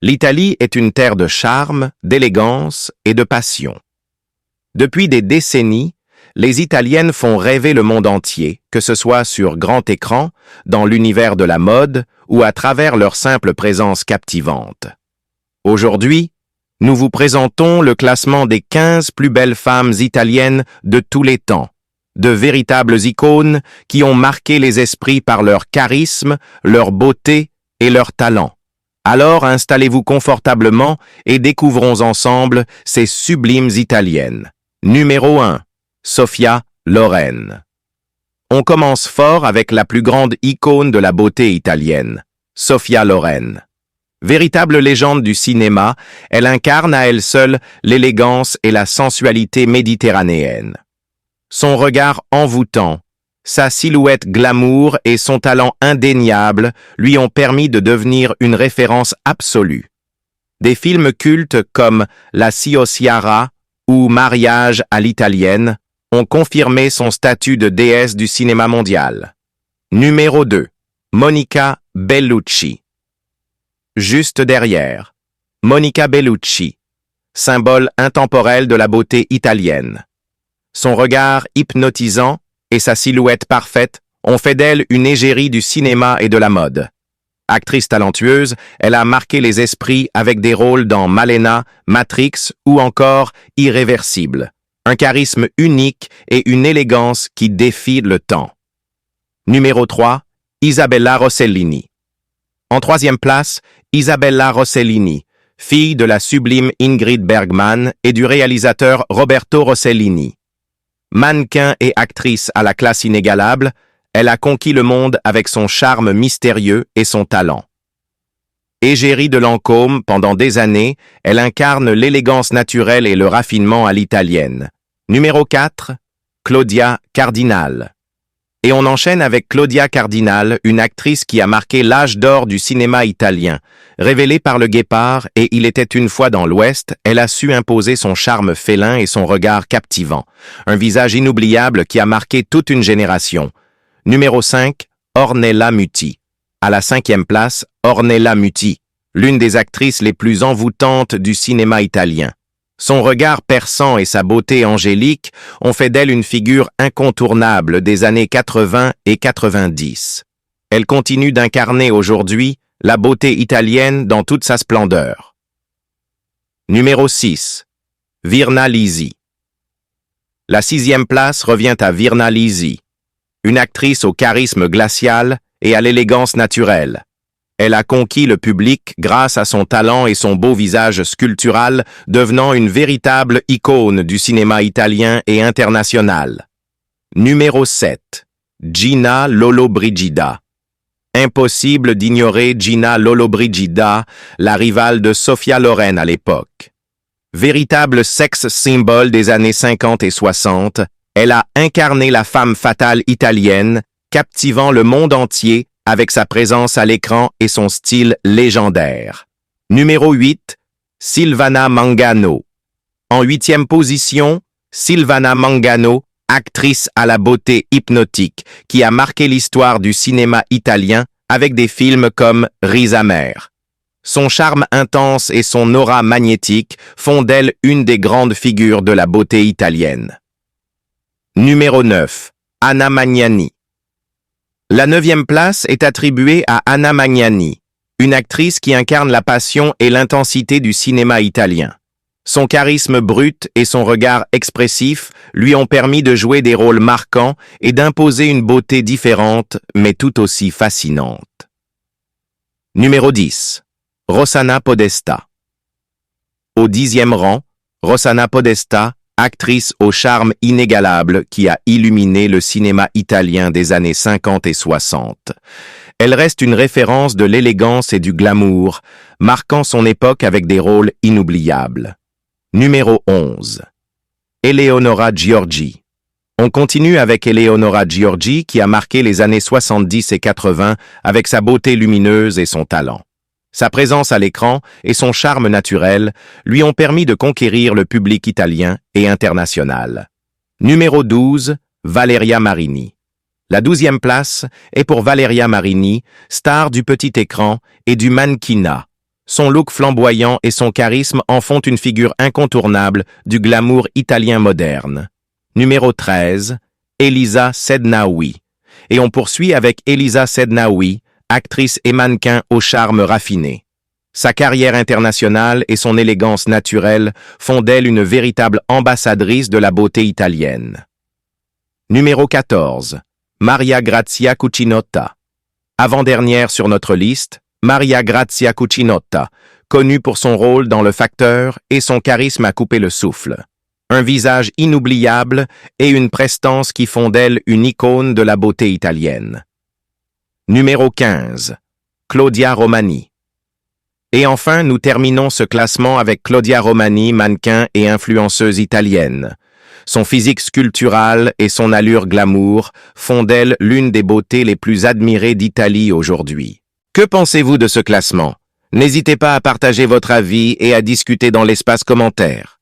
L'Italie est une terre de charme, d'élégance et de passion. Depuis des décennies, les Italiennes font rêver le monde entier, que ce soit sur grand écran, dans l'univers de la mode ou à travers leur simple présence captivante. Aujourd'hui, nous vous présentons le classement des 15 plus belles femmes italiennes de tous les temps, de véritables icônes qui ont marqué les esprits par leur charisme, leur beauté et leur talent. Alors installez-vous confortablement et découvrons ensemble ces sublimes Italiennes. Numéro 1. Sofia Loren. On commence fort avec la plus grande icône de la beauté italienne, Sofia Loren. Véritable légende du cinéma, elle incarne à elle seule l'élégance et la sensualité méditerranéenne. Son regard envoûtant, sa silhouette glamour et son talent indéniable lui ont permis de devenir une référence absolue. Des films cultes comme La Ciociara ou Mariage à l'italienne ont confirmé son statut de déesse du cinéma mondial. Numéro 2. Monica Bellucci. Juste derrière, Monica Bellucci, symbole intemporel de la beauté italienne. Son regard hypnotisant et sa silhouette parfaite ont fait d'elle une égérie du cinéma et de la mode. Actrice talentueuse, elle a marqué les esprits avec des rôles dans Malena, Matrix ou encore Irréversible. Un charisme unique et une élégance qui défient le temps. Numéro 3. Isabella Rossellini. En troisième place, Isabella Rossellini, fille de la sublime Ingrid Bergman et du réalisateur Roberto Rossellini. Mannequin et actrice à la classe inégalable, elle a conquis le monde avec son charme mystérieux et son talent. Égérie de Lancôme pendant des années, elle incarne l'élégance naturelle et le raffinement à l'italienne. Numéro 4, Claudia Cardinal. Et on enchaîne avec Claudia Cardinal, une actrice qui a marqué l'âge d'or du cinéma italien. Révélée par Le Guépard et Il était une fois dans l'Ouest, elle a su imposer son charme félin et son regard captivant. Un visage inoubliable qui a marqué toute une génération. Numéro 5, Ornella Muti. À la 5e place, Ornella Muti, l'une des actrices les plus envoûtantes du cinéma italien. Son regard perçant et sa beauté angélique ont fait d'elle une figure incontournable des années 80 et 90. Elle continue d'incarner aujourd'hui la beauté italienne dans toute sa splendeur. Numéro 6. Virna Lisi. La 6e place revient à Virna Lisi, une actrice au charisme glacial et à l'élégance naturelle. Elle a conquis le public grâce à son talent et son beau visage sculptural, devenant une véritable icône du cinéma italien et international. Numéro 7. Gina Lollobrigida. Impossible d'ignorer Gina Lollobrigida, la rivale de Sofia Loren à l'époque. Véritable sex symbole des années 50 et 60, elle a incarné la femme fatale italienne, captivant le monde entier avec sa présence à l'écran et son style légendaire. Numéro 8, Silvana Mangano. En 8e position, Silvana Mangano, actrice à la beauté hypnotique, qui a marqué l'histoire du cinéma italien avec des films comme Riz amer. Son charme intense et son aura magnétique font d'elle une des grandes figures de la beauté italienne. Numéro 9, Anna Magnani. La 9e place est attribuée à Anna Magnani, une actrice qui incarne la passion et l'intensité du cinéma italien. Son charisme brut et son regard expressif lui ont permis de jouer des rôles marquants et d'imposer une beauté différente, mais tout aussi fascinante. Numéro 10. Rossana Podestà. Au 10e rang, Rossana Podestà, actrice au charme inégalable qui a illuminé le cinéma italien des années 50 et 60. Elle reste une référence de l'élégance et du glamour, marquant son époque avec des rôles inoubliables. Numéro 11. Eleonora Giorgi. On continue avec Eleonora Giorgi qui a marqué les années 70 et 80 avec sa beauté lumineuse et son talent. Sa présence à l'écran et son charme naturel lui ont permis de conquérir le public italien et international. Numéro 12, Valeria Marini. La 12e place est pour Valeria Marini, star du petit écran et du mannequinat. Son look flamboyant et son charisme en font une figure incontournable du glamour italien moderne. Numéro 13, Elisa Sednaoui. Et on poursuit avec Elisa Sednaoui, actrice et mannequin au charme raffiné. Sa carrière internationale et son élégance naturelle font d'elle une véritable ambassadrice de la beauté italienne. Numéro 14, Maria Grazia Cucinotta. Avant-dernière sur notre liste, Maria Grazia Cucinotta, connue pour son rôle dans Le Facteur et son charisme à couper le souffle. Un visage inoubliable et une prestance qui font d'elle une icône de la beauté italienne. Numéro 15, Claudia Romani. Et enfin, nous terminons ce classement avec Claudia Romani, mannequin et influenceuse italienne. Son physique sculptural et son allure glamour font d'elle l'une des beautés les plus admirées d'Italie aujourd'hui. Que pensez-vous de ce classement? N'hésitez pas à partager votre avis et à discuter dans l'espace commentaire.